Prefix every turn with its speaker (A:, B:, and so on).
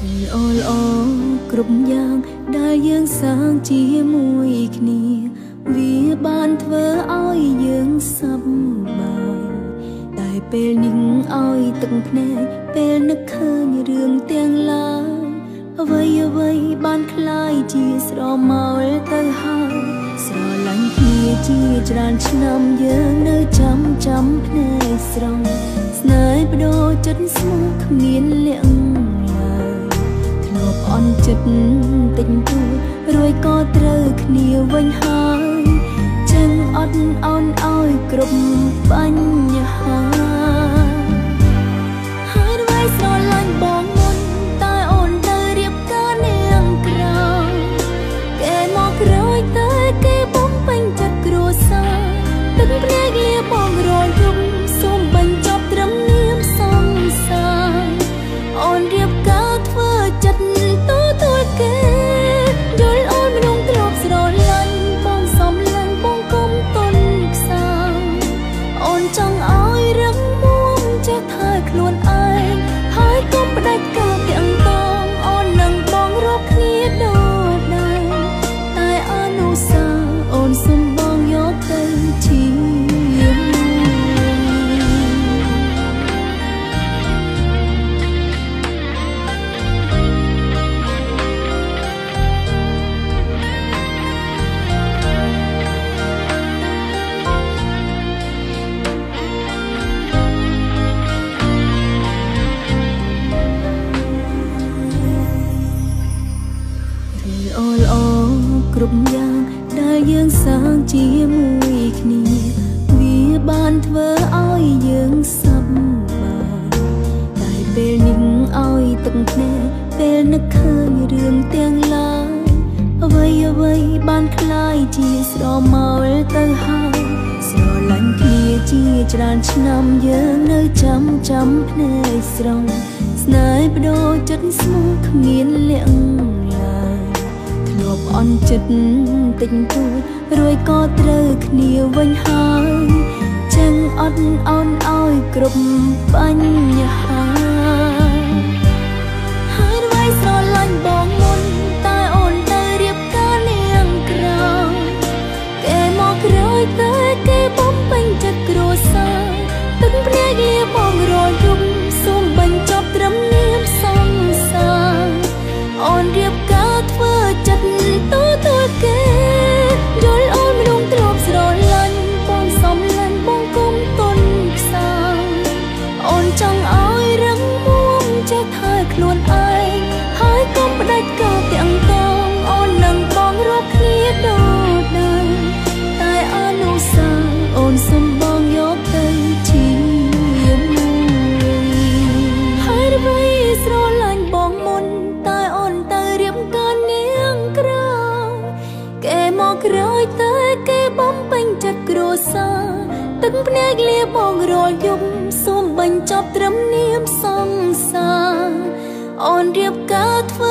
A: អូលអូគ្រប់យ៉ាងដែលយើងសាងជាមួយគ្នាវាបានធ្វើឲ្យយើងសប្បាយតែពេលនេះឲ្យទឹកភ្នែកពេលនឹកឃើញរឿងទាំងឡាយអ្វីបានคล้ายជាស្រមោលទៅហើយស្រឡាញ់គ្នាជាច្រើនឆ្នាំយើងនៅចាំភ្នែកស្រង់ស្នេហ៍បដូរចិត្តស្មោះគ្មានលាក់អន់ចិត្តតិចតួចរួយក៏ត្រូវគ្នាវិញហើយចឹងអត់អន់ឲ្យគ្រប់បញ្ហាហើយអ្វីស្រឡាញ់បងមុនតែអូនទៅរៀបការនាងក្រោយគេមកក្រោយតែគេបំពេញចិត្តគ្រួសារទឹកភ្នែកលាបងរយយំសូមបញ្ចប់ត្រឹមនាមសង្សារអូនរៀបការធ្វើចិត្តគេយល់អូនមនុស្សទ្រពស្រឡាញ់បងសំឡាញ់បងគុំទុនខ្សាអូនចង់ឲ្យរឹងមាំចេះថែខ្លួនឯងហើយកុំផ្ដាច់ការទាំងតងអូននឹងបងរកគ្នាដូចដែរតែអនុសាអូនសុំបងយកទៅជាគ្រប់យ៉ាងដែលយើងសាងជាមួយគ្នាវាបានធ្វើឲ្យយើងសប្បាយតែពេលនេះឲ្យទឹកភ្នែកពេលនឹកឃើញរឿងទាំងឡាយអ្វីបានคล้ายជាស្រមោលទៅហើយស្រឡាញ់គ្នាជាច្រើនឆ្នាំយើងនៅចាំភ្នែកស្រង់ស្នេហ៍បដូរចិត្តស្មោះគ្មានលាក់អន់ចិត្តតិចតួចរួយក៏ត្រូវគ្នាវិញហើយចឹងអត់អន់ឲ្យគ្រប់បញ្ហាហើយអ្វីស្រឡាញ់បងមុនតែអូនទៅរៀបការនាងក្រោយគេមកក្រោយតែគេបំពេញចិត្តគ្រួសារទឹកភ្នែកលាបងរយយំសូមបញ្ចប់ត្រឹមនាមសង្សារអូនរៀបការធ្វើចិត្តគេយល់អូនមនុស្សទ្រពស្រឡាញ់បងសំឡាញ់បងគុំទុនខ្សាអូនចង់ឲ្យរឹងមាំចេះថែខ្លួនឯងហើយកុំផ្ដាច់ការទាំងតងអូននឹងបងរកគ្នាដូចដែរតែអនុសាអូនសុំបងយកទៅជាមួយហើយអ្វីស្រឡាញ់បងមុនតែអូនទៅរៀបការនាងក្រោយគេមកក្រោយតែគេបំពេញចិត្តគ្រួសារទឹកភ្នែកលាបងរយយំសូមបញ្ចប់ត្រឹមនាមសង្សារអូនរៀបការធ្វើ